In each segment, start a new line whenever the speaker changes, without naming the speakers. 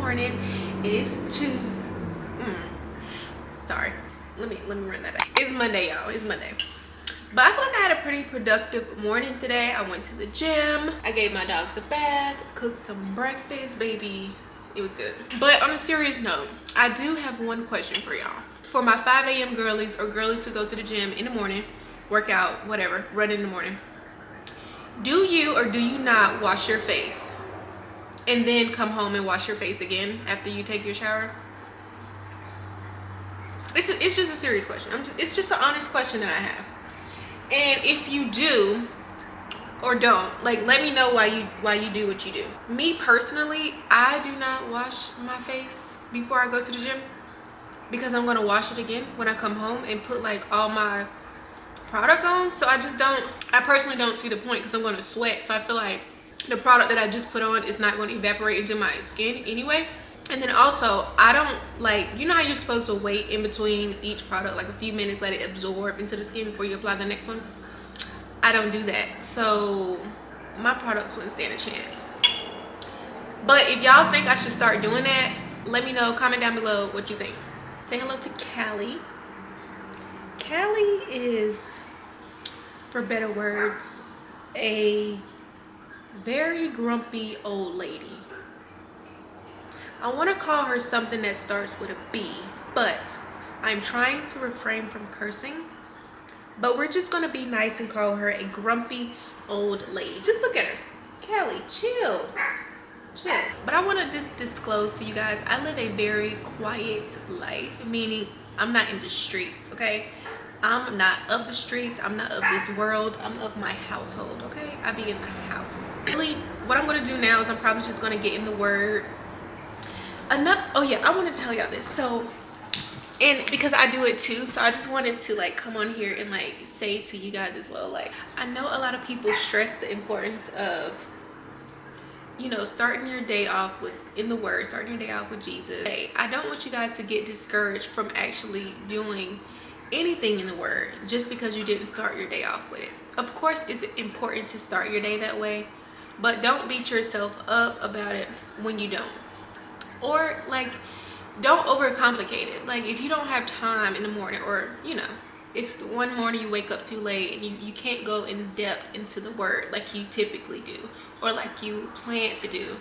morning. It is Tuesday. Sorry, let me run that back. It's Monday, y'all. It's Monday. But I feel like I had a pretty productive morning today. I went to the gym. I gave my dogs a bath, cooked some breakfast, baby. It was good. But on a serious note, I do have one question for y'all. For my 5 a.m. girlies or girlies who go to the gym in the morning, work out, whatever, run in the morning. Do you or do you not wash your face and then come home and wash your face again after you take your shower? It's just a serious question. It's just an honest question that I have. And if you do or don't, like, let me know why you do what you do. Me personally, I do not wash my face before I go to the gym because I'm gonna wash it again when I come home and put like all my product on. So I personally don't see the point because I'm gonna sweat. So I feel like the product that I just put on is not going to evaporate into my skin anyway. And then also, I don't like, you know how you're supposed to wait in between each product, like a few minutes, let it absorb into the skin before you apply the next one? I don't do that. So my products wouldn't stand a chance. But if y'all think I should start doing that, let me know, comment down below what you think. Say hello to Callie. Callie is, for better words, a very grumpy old lady. I want to call her something that starts with a B, but I'm trying to refrain from cursing. But we're just going to be nice and call her a grumpy old lady. Just look at her. Callie, chill. Chill. But I want to just disclose to you guys, I live a very quiet life, meaning I'm not in the streets, okay? I'm not of the streets. I'm not of this world. I'm of my household, okay? I be in the house. Really, what I'm going to do now is I'm probably just going to get in the word. Oh yeah, I want to tell y'all this. So, and because I do it too, so I just wanted to like come on here and like say to you guys as well, like, I know a lot of people stress the importance of, you know, starting your day off with in the word, starting your day off with Jesus. Hey, I don't want you guys to get discouraged from actually doing anything in the word just because you didn't start your day off with it. Of course, it's important to start your day that way, but don't beat yourself up about it when you don't. Or like, don't overcomplicate it. Like, if you don't have time in the morning, or you know, if one morning you wake up too late and you can't go in depth into the word like you typically do or like you plan to do,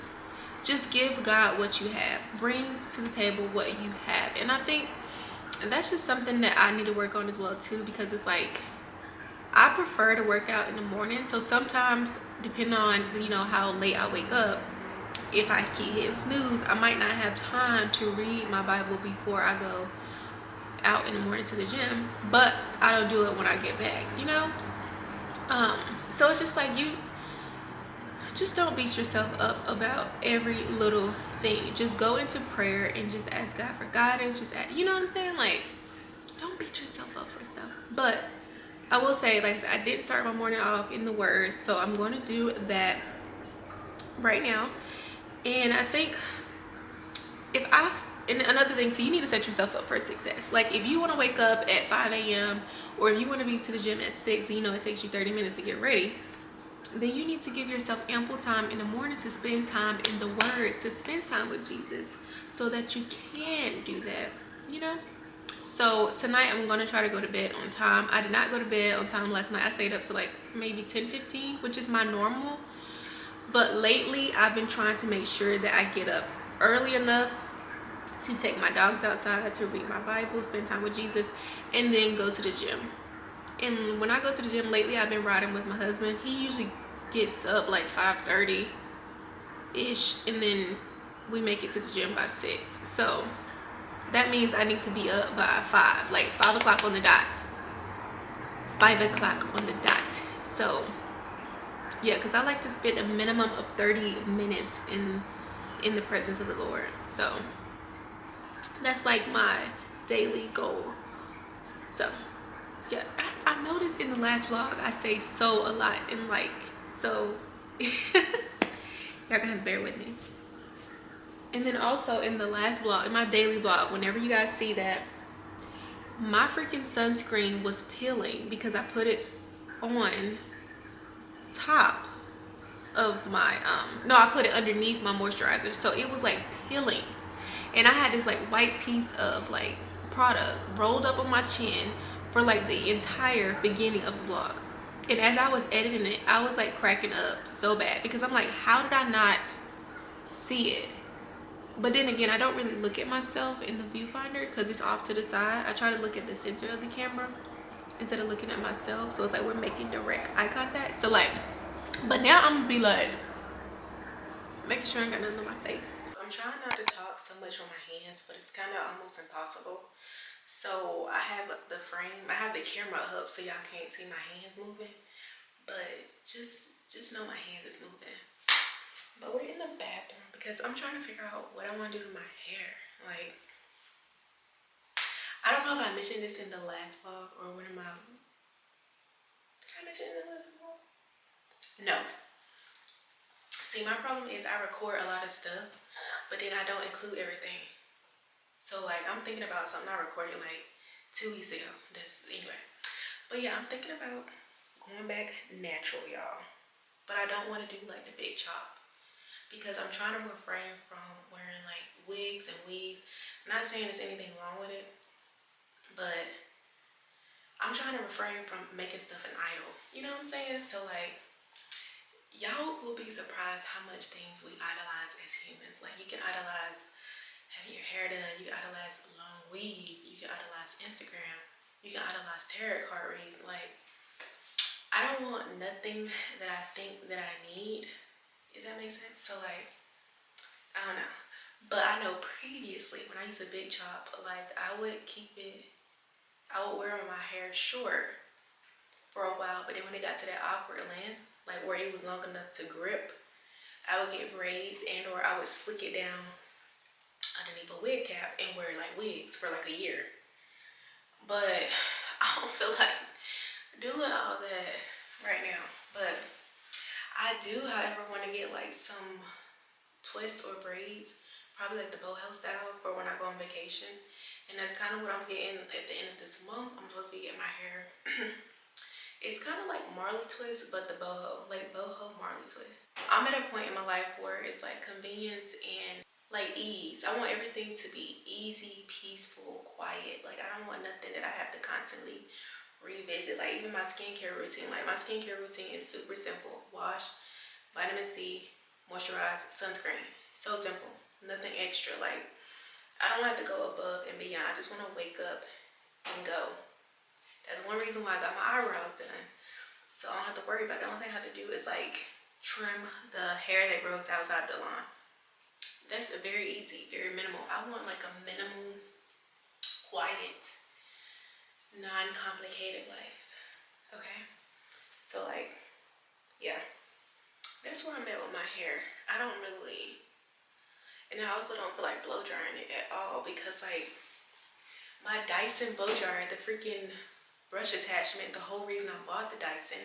just give God what you have. Bring to the table what you have. And I think that's just something that I need to work on as well too, because it's like, I prefer to work out in the morning. So sometimes, depending on, you know, how late I wake up, if I keep hitting snooze, I might not have time to read my Bible before I go out in the morning to the gym. But I don't do it when I get back, you know? So it's just like, you just don't beat yourself up about every little thing. Just go into prayer and just ask God for guidance. You know what I'm saying? Like, don't beat yourself up for stuff. But I will say, like I said, I didn't start my morning off in the word, so I'm going to do that right now. And I think and another thing too, you need to set yourself up for success. Like, if you want to wake up at 5 a.m. or if you want to be to the gym at 6 and you know it takes you 30 minutes to get ready, then you need to give yourself ample time in the morning to spend time in the words, to spend time with Jesus, so that you can do that, you know? So tonight I'm going to try to go to bed on time. I did not go to bed on time last night. I stayed up to like maybe 10:15, which is my normal. But lately I've been trying to make sure that I get up early enough to take my dogs outside, to read my Bible, spend time with Jesus, and then go to the gym. And when I go to the gym lately, I've been riding with my husband. He usually gets up like 5:30-ish, and then we make it to the gym by 6. So that means I need to be up by 5, like 5 o'clock on the dot. 5 o'clock on the dot. So yeah, because I like to spend a minimum of 30 minutes in the presence of the Lord. So that's like my daily goal. So yeah, I noticed in the last vlog I say so a lot, and like, so y'all gonna have to bear with me. And then also in the last vlog, in my daily vlog, whenever you guys see that, my freaking sunscreen was peeling because I put it on top of my no, I put it underneath my moisturizer, so it was like peeling. and I had this like white piece of like product rolled up on my chin for like the entire beginning of the vlog. And as I was editing it, I was like cracking up so bad because I'm like, how did I not see it? But then again, I don't really look at myself in the viewfinder because it's off to the side. I try to look at the center of the camera instead of looking at myself. So it's like we're making direct eye contact. So like, but now I'm gonna be like, making sure I ain't got nothing on my face. I'm trying not to talk so much on my hands, but it's kind of almost impossible. So I have the frame, I have the camera up so y'all can't see my hands moving. But just know my hands is moving. But we're in the bathroom because I'm trying to figure out what I want to do to my hair. Like, I don't know if I mentioned this in the last vlog or one of my... Did I mention it in the last vlog? No. See, my problem is I record a lot of stuff, but then I don't include everything. So, like, I'm thinking about something I recorded, like, 2 weeks ago. Anyway. But, yeah, I'm thinking about going back natural, y'all. But I don't want to do, like, the big chop. Because I'm trying to refrain from wearing like wigs and weaves. I'm not saying there's anything wrong with it, but I'm trying to refrain from making stuff an idol. You know what I'm saying? So like, y'all will be surprised how much things we idolize as humans. Like you can idolize having your hair done, you can idolize a long weave, you can idolize Instagram, you can idolize tarot card reading. Like, I don't want nothing that I think that I need. Does that make sense? So like, I don't know. But I know previously when I used to big chop, like I would wear my hair short for a while, but then when it got to that awkward length, like where it was long enough to grip, I would get braids and or I would slick it down underneath a wig cap and wear like wigs for like a year. But I don't feel like doing all that right now. But I do, however, want to get like some twists or braids, probably like the boho style for when I go on vacation. And that's kind of what I'm getting at the end of this month. I'm supposed to be getting my hair. It's kind of like Marley twist, but the boho, like boho Marley twist. I'm at a point in my life where it's like convenience and like ease. I want everything to be easy, peaceful, quiet. Like I don't want nothing that I have to constantly revisit. Like even my skincare routine. Like my skincare routine is super simple. Wash, vitamin C, moisturize, sunscreen. So simple. Nothing extra. Like I don't have to go above and beyond. I just want to wake up and go. That's one reason why I got my eyebrows done. So I don't have to worry about it. The only thing I have to do is like trim the hair that grows outside the line. That's a very easy, very minimal. I want like a minimal, quiet, non-complicated life. Okay? So like, yeah. That's where I'm at with my hair. I don't really, and I also don't feel like blow drying it at all because like my Dyson blow dryer, the freaking brush attachment, the whole reason I bought the Dyson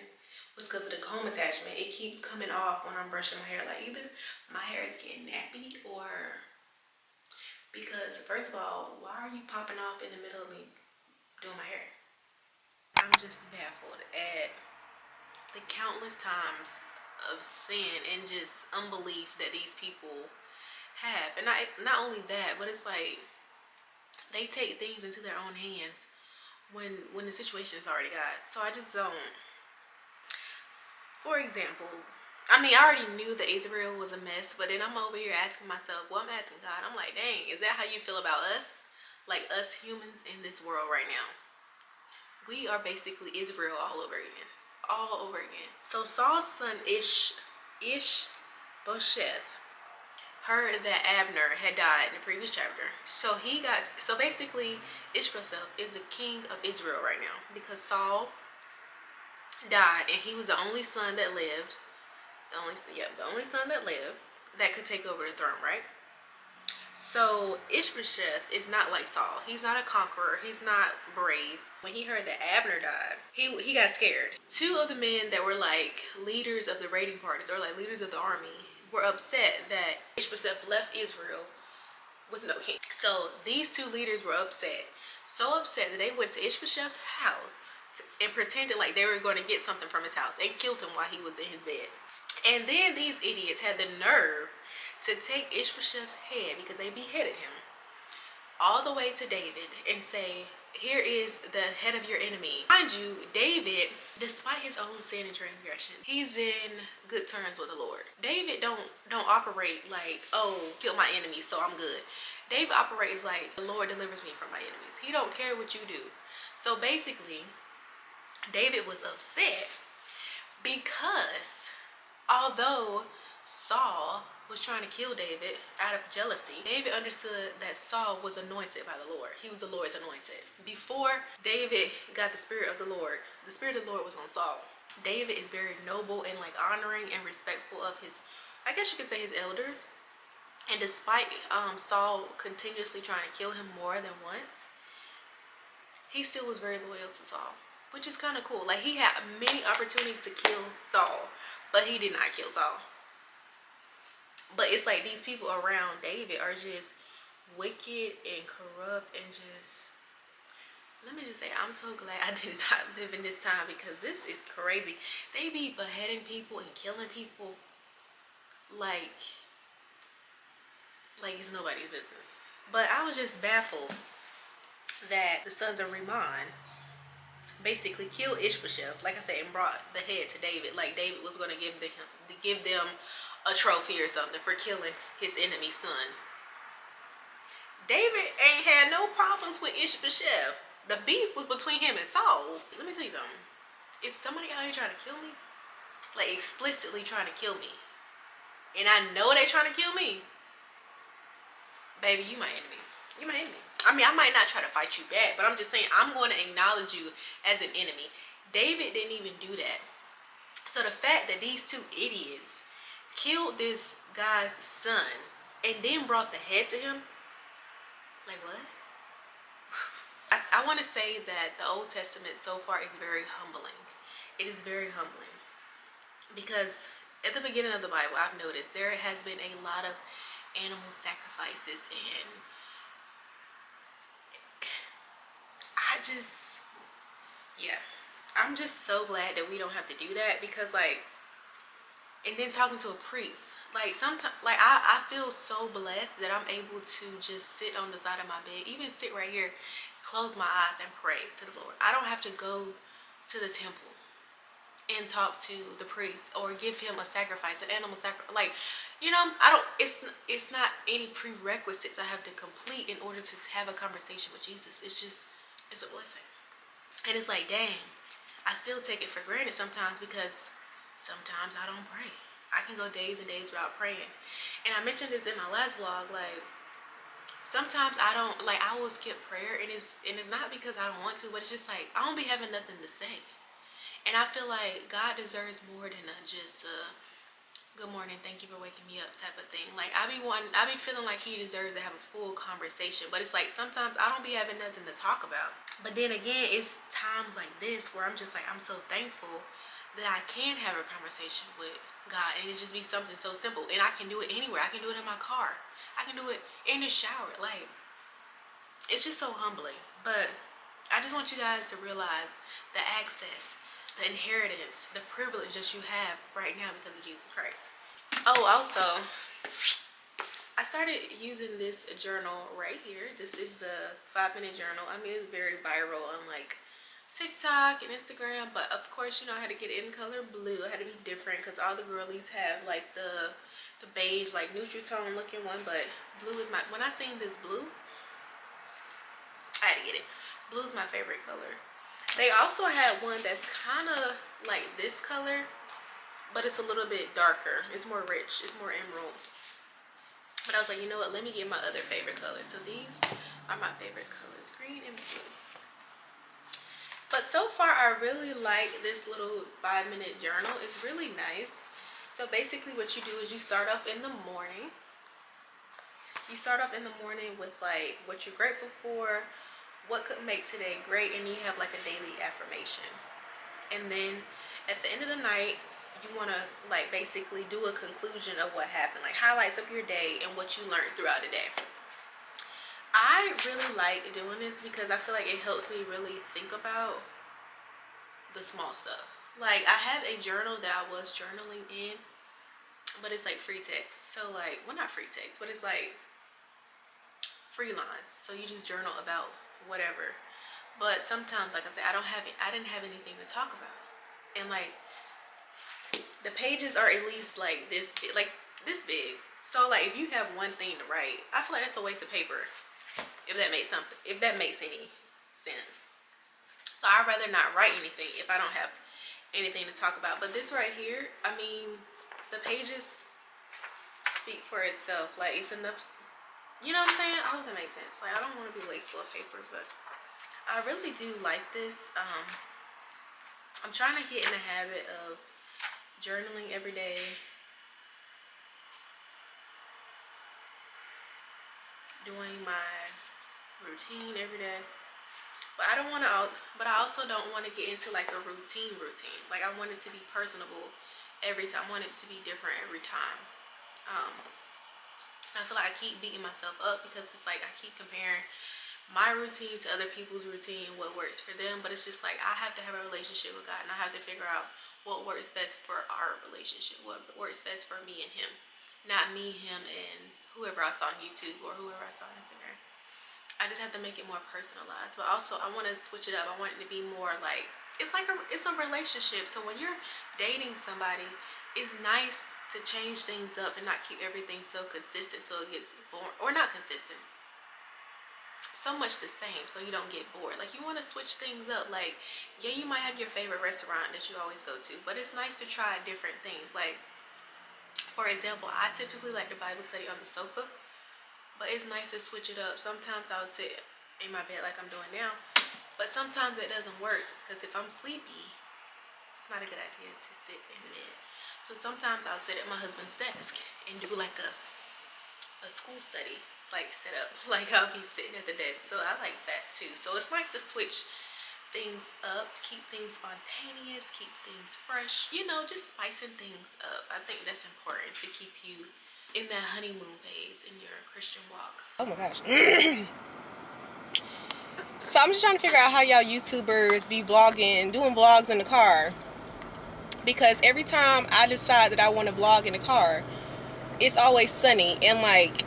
was because of the comb attachment. It keeps coming off when I'm brushing my hair. Like either my hair is getting nappy or because first of all, why are you popping off in the middle of me doing my hair? I'm just baffled at the countless times of sin and just unbelief that these people have. And not only that, but it's like they take things into their own hands when the situation is already got. So I just don't. For example, I mean, I already knew that Israel was a mess, but then I'm over here asking myself, well, I'm asking God, I'm like, dang, is that how you feel about us? Like us humans in this world right now. We are basically Israel all over again. All over again. So Saul's son Ishbosheth heard that Abner had died in the previous chapter. So basically Ishbosheth is the king of Israel right now because Saul died and he was the only son that lived. The only son that lived that could take over the throne, right? So Ishbosheth is not like Saul. He's not a conqueror. He's not brave. When he heard that Abner died, he got scared. 2 of the men that were like leaders of the raiding parties or like leaders of the army were upset that Ishbosheth left Israel with no king. So these 2 leaders were upset. So upset that they went to Ishbosheth's house and pretended like they were going to get something from his house and killed him while he was in his bed. And then these idiots had the nerve to take Ishbosheth's head because they beheaded him. all the way to David and say, here is the head of your enemy. Mind you, David, despite his own sin and transgression, he's in good terms with the Lord. David don't operate like, oh, kill my enemies so I'm good. David operates like, the Lord delivers me from my enemies. He don't care what you do. So basically, David was upset because although Saul was trying to kill David out of jealousy, David understood that Saul was anointed by the Lord. He was the Lord's anointed. Before David got the Spirit of the Lord was on Saul. David is very noble and like honoring and respectful of his, I guess you could say, his elders. And despite Saul continuously trying to kill him more than once, he still was very loyal to Saul, which is kind of cool. Like, he had many opportunities to kill Saul, but he did not kill Saul. But it's like these people around David are just wicked and corrupt and just, let me just say, I'm so glad I did not live in this time, because this is crazy. They be beheading people and killing people like it's nobody's business. But I was just baffled that the sons of Rimmon basically killed Ishbosheth, like I said, and brought the head to David. Like David was going to give them a trophy or something for killing his enemy's son. David ain't had no problems with Ishbosheth. The beef was between him and Saul. Let me tell you something. If somebody out here trying to kill me, like explicitly trying to kill me, and I know they trying to kill me, baby, you my enemy. You my enemy. I mean, I might not try to fight you back, but I'm just saying, I'm going to acknowledge you as an enemy. David didn't even do that. So the fact that these two idiots killed this guy's son and then brought the head to him, like what? I want to say that the Old Testament so far is very humbling. It is very humbling, because at the beginning of the Bible, I've noticed there has been a lot of animal sacrifices, and I'm just so glad that we don't have to do that, because like, and then talking to a priest, like sometimes, like I feel so blessed that I'm able to just sit on the side of my bed, even sit right here, close my eyes and pray to the Lord. I don't have to go to the temple and talk to the priest or give him a sacrifice, an animal sacrifice. Like, you know, it's not any prerequisites I have to complete in order to have a conversation with Jesus. It's a blessing. And it's like, dang, I still take it for granted sometimes, because sometimes I don't pray. I can go days and days without praying. And I mentioned this in my last vlog, like, sometimes I will skip prayer, and it's not because I don't want to, but it's just like, I don't be having nothing to say. And I feel like God deserves more than just good morning, thank you for waking me up type of thing. Like, I be feeling like he deserves to have a full conversation, but it's like sometimes I don't be having nothing to talk about. But then again, it's times like this where I'm just like, I'm so thankful that I can have a conversation with God, and it just be something so simple, and I can do it anywhere. I can do it in my car, I can do it in the shower. Like, it's just so humbling. But I just want you guys to realize the access, the inheritance, the privilege that you have right now because of Jesus Christ. Oh, also, I started using this journal right here. This is the 5-minute journal. I mean, it's very viral on like TikTok and Instagram, but of course, you know, I had to get it in color blue. I had to be different because all the girlies have like the beige, like neutral tone looking one, but blue is when I seen this blue, I had to get it. Blue is my favorite color. They also had one that's kind of like this color, but it's a little bit darker. It's more rich. It's more emerald. But I was like, you know what? Let me get my other favorite colors. So these are my favorite colors, green and blue. But so far, I really like this little 5-minute journal. It's really nice. So basically what you do is you start off in the morning. You start off in the morning with like what you're grateful for, what could make today great, and you have like a daily affirmation. And then at the end of the night, you want to like basically do a conclusion of what happened, like highlights of your day and what you learned throughout the day. I really like doing this because I feel like it helps me really think about the small stuff. Like, I have a journal that I was journaling in, but it's like free text. So like, well, not free text, but it's like free lines. So you just journal about whatever. But sometimes, like I said, I didn't have anything to talk about. And like the pages are at least like this big, So like if you have one thing to write, I feel like that's a waste of paper. If that makes any sense. So I'd rather not write anything if I don't have anything to talk about. But this right here, I mean, the pages speak for itself. Like it's enough, you know what I'm saying? I hope that makes sense. Like I don't want to be wasteful of paper, but I really do like this. I'm trying to get in the habit of journaling every day. Doing my routine every day. But I also don't want to get into like a routine. Like I want it to be personable every time. I want it to be different every time. I feel like I keep beating myself up because it's like I keep comparing my routine to other people's routine, what works for them. But it's just like I have to have a relationship with God, and I have to figure out what works best for our relationship, what works best for me and him. Not me, him, and whoever I saw on YouTube or whoever I saw on Instagram. I just have to make it more personalized. But also I want to switch it up. I want it to be more like it's a relationship. So when you're dating somebody, it's nice to change things up and not keep everything so consistent so it gets boring, or not consistent, so much the same so you don't get bored. Like you want to switch things up. Like yeah, you might have your favorite restaurant that you always go to, but it's nice to try different things. Like for example, I typically like the Bible study on the sofa, but it's nice to switch it up. Sometimes I'll sit in my bed like I'm doing now, but sometimes it doesn't work because if I'm sleepy, it's not a good idea to sit in the bed. So sometimes I'll sit at my husband's desk and do like a school study, like set up, like I'll be sitting at the desk. So I like that too. So it's nice to switch things up, keep things spontaneous, keep things fresh, you know, just spicing things up. I think that's important to keep you in that honeymoon phase in your Christian walk. Oh my gosh. So I'm just trying to figure out how y'all YouTubers be vlogging, doing vlogs in the car. Because every time I decide that I want to vlog in the car, it's always sunny. And like,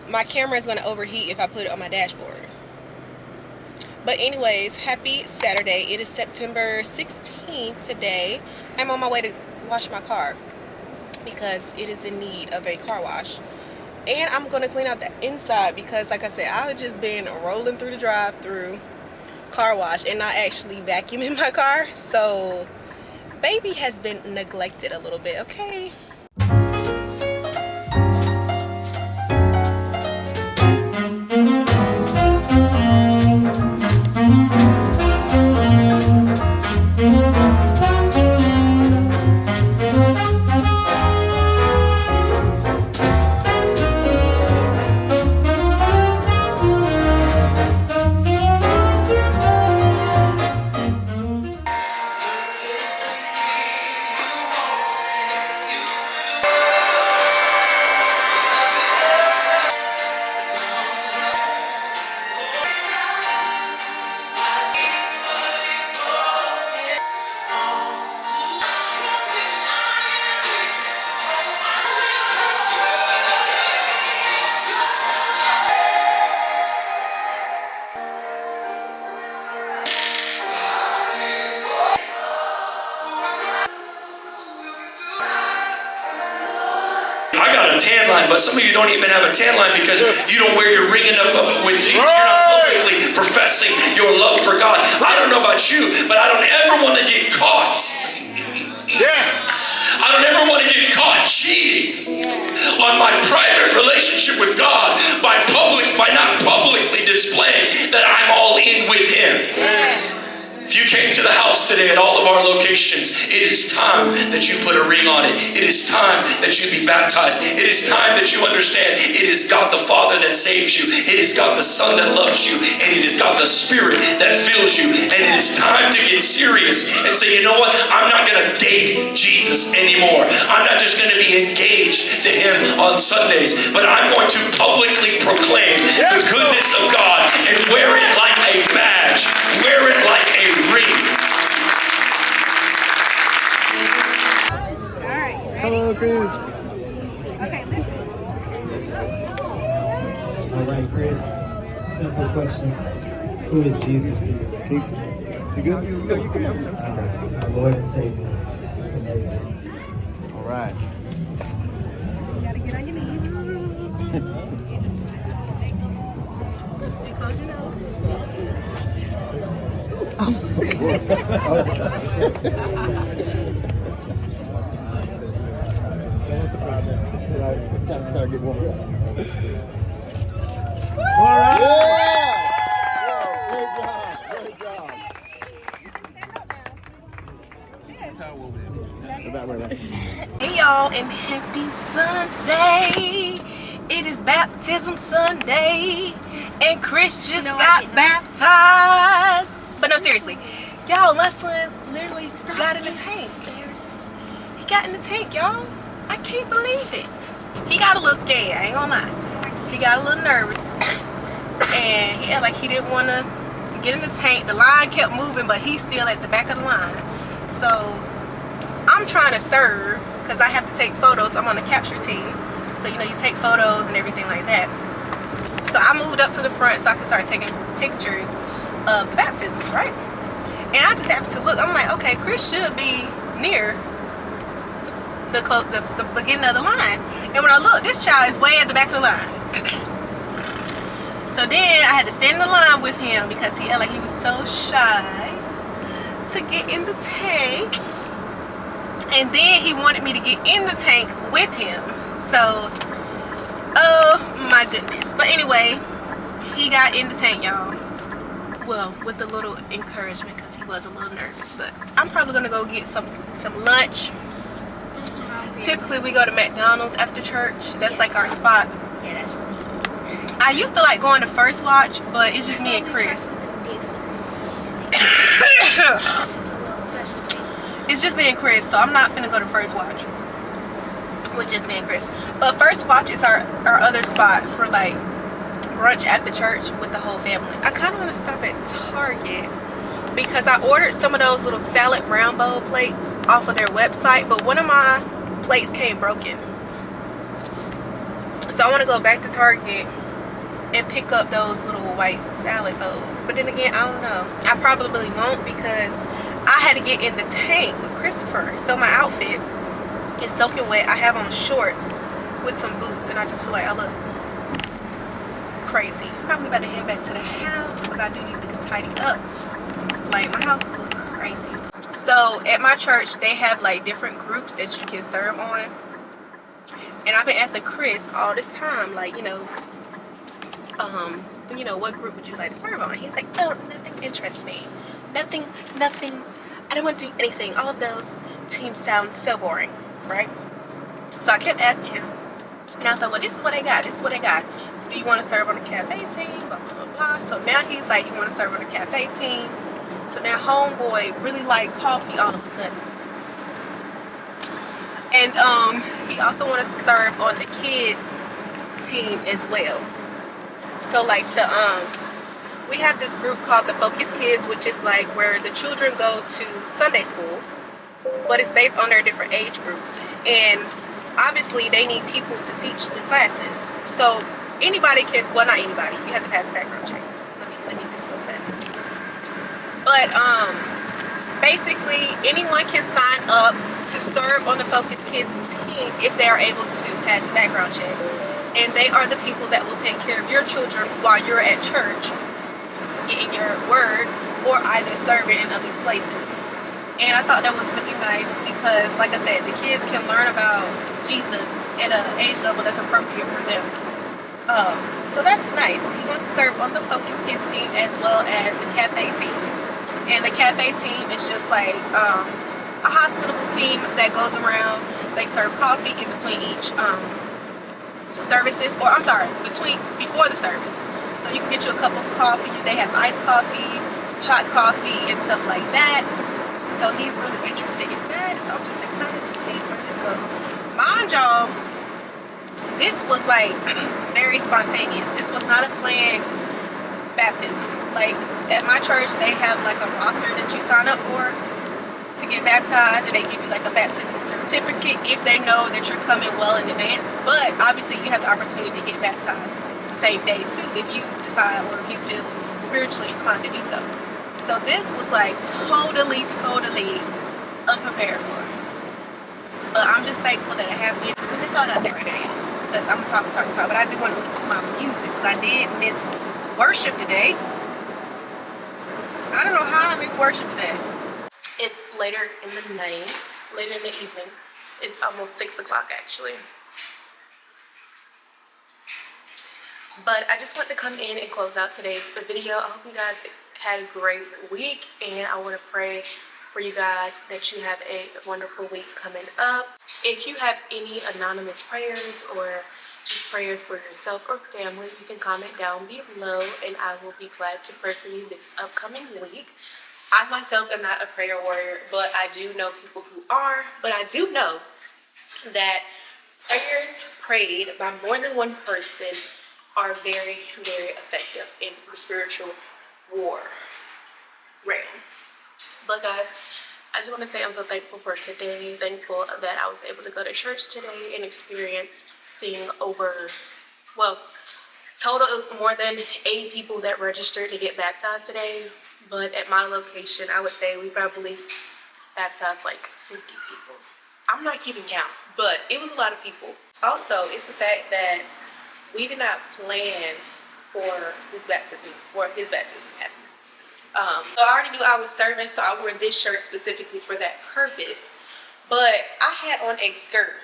my camera is going to overheat if I put it on my dashboard. But anyways, happy Saturday. It is September 16th today. I'm on my way to wash my car because it is in need of a car wash. And I'm going to clean out the inside because, like I said, I've just been rolling through the drive-through car wash and not actually vacuuming my car. So, baby has been neglected a little bit, okay?
Tan line, but some of you don't even have a tan line because you don't wear your ring enough up with Jesus. You're not publicly professing your love for God. I don't know about you, but I don't ever want to get caught. Yes. I don't ever want to get caught cheating on my private relationship with God by not publicly displaying that I'm all in with Him. Yes. If you came to the house today at all of our locations, it is time that you put a ring on it. It is time that you be baptized. It is time that you understand it is God the Father that saves you. It is God the Son that loves you. And it is God the Spirit that fills you. And it is time to get serious and say, you know what? I'm not going to date Jesus anymore. I'm not just going to be engaged to Him on Sundays, but I'm going to publicly proclaim the goodness of God and wear it like a badge. Wear it like a ring.
Alright, ready?
Hello, Chris.
Okay, listen.
All right, Chris.
Simple question. Who is Jesus to you? You good? My Lord and Savior. It's amazing.
All right.
You gotta get on your knees. And close your nose.
Gotta get warmed up.
All right.
Yeah! Great job. Great job.
Hey y'all, and happy Sunday. It is baptism Sunday, and Chris just got baptized. But no, seriously, y'all, my son literally got in the tank. He got in the tank, y'all. I can't believe it. He got a little scared, I ain't gonna lie. He got a little nervous, and he had like he didn't want to get in the tank. The line kept moving, but he's still at the back of the line. So I'm trying to serve because I have to take photos. I'm on the capture team, so you know you take photos and everything like that. So I moved up to the front so I can start taking pictures of the baptisms, right? And I just happened to look. I'm like, okay, Chris should be near the beginning of the line. And when I look, this child is way at the back of the line. So then I had to stand in the line with him because he felt like he was so shy to get in the tank. And then he wanted me to get in the tank with him. So, oh my goodness. But anyway, he got in the tank, y'all. Well, with a little encouragement because he was a little nervous. But I'm probably going to go get some lunch. Typically, we go to McDonald's after church. That's like our spot.
Yeah, that's really nice.
I used to like going to First Watch, but it's just me and Chris.
This is a little special thing.
It's just me and Chris, so I'm not finna go to First Watch with just me and Chris. But First Watch is our other spot for like brunch after church with the whole family. I kind of want to stop at Target because I ordered some of those little salad round bowl plates off of their website, but one of my plates came broken. So I want to go back to Target and pick up those little white salad bowls. But then again, I don't know. I probably won't because I had to get in the tank with Christopher. So my outfit is soaking wet. I have on shorts with some boots and I just feel like I look crazy. Probably about to head back to the house because I do need to get tidied up. Like my house look crazy. So at my church, they have like different groups that you can serve on. And I've been asking Chris all this time, like, what group would you like to serve on? He's like, oh, nothing interests me. Nothing. I don't want to do anything. All of those teams sound so boring, right? So I kept asking him. And I was like, well, this is what I got. Do you want to serve on the cafe team? Blah, blah, blah, blah. So now he's like, you want to serve on the cafe team? So now homeboy really like coffee all of a sudden. And he also want to serve on the kids team as well. So like we have this group called the Focus Kids, which is like where the children go to Sunday school, but it's based on their different age groups. And obviously they need people to teach the classes. So anybody can, well, not anybody, you have to pass a background check. Let me disclose that. But basically anyone can sign up to serve on the Focus Kids team if they are able to pass a background check. And they are the people that will take care of your children while you're at church, getting your word, or either serving in other places. And I thought that was really nice because, like I said, the kids can learn about Jesus at an age level that's appropriate for them. So that's nice. He wants to serve on the Focus Kids team as well as the cafe team. And the cafe team is just like a hospitable team that goes around. They serve coffee in between each services, or I'm sorry, before the service. So you can get you a cup of coffee. They have iced coffee, hot coffee, and stuff like that. So he's really interested in that. So I'm just excited to see where this goes. Mind y'all, this was like very spontaneous. This was not a planned baptism. Like at my church, they have like a roster that you sign up for to get baptized, and they give you like a baptism certificate if they know that you're coming well in advance. But obviously you have the opportunity to get baptized. same day too, if you decide or if you feel spiritually inclined to do so. So this was like totally unprepared for. But I'm just thankful that it happened. And that's all I gotta say right now, y'all. Because I'm talking. But I do want to listen to my music because I did miss worship today. I don't know how I missed worship today. It's later in the night, later in the evening. It's almost 6 o'clock actually. But I just want to come in and close out today's video. I hope you guys had a great week, and I want to pray for you guys that you have a wonderful week coming up. If you have any anonymous prayers or just prayers for yourself or family, you can comment down below and I will be glad to pray for you this upcoming week. I myself am not a prayer warrior, but I do know people who are. But I do know that prayers prayed by more than one person are very effective in the spiritual war realm. But guys, I just want to say I'm so thankful for today. Thankful that I was able to go to church today and experience seeing over, well, total it was more than 80 people that registered to get baptized today. But at my location, I would say we probably baptized like 50 people. I'm not keeping count, but it was a lot of people. Also, it's the fact that we did not plan for this baptism or his baptism happening. So I already knew I was serving, so I wore this shirt specifically for that purpose. But I had on a skirt,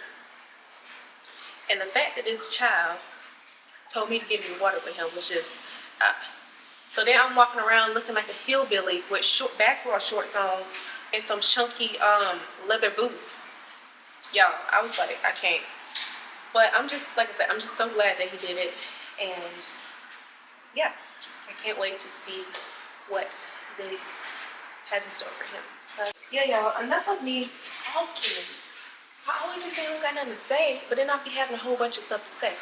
and the fact that this child told me to give me water with him was just. So then I'm walking around looking like a hillbilly with short basketball shorts on and some chunky leather boots. Y'all, I was like, I can't. But I'm just, like I said, I'm just so glad that he did it. And yeah, I can't wait to see what this has in store for him. But yeah, y'all, enough of me talking. I always be saying I don't got nothing to say, but then I'll be having a whole bunch of stuff to say.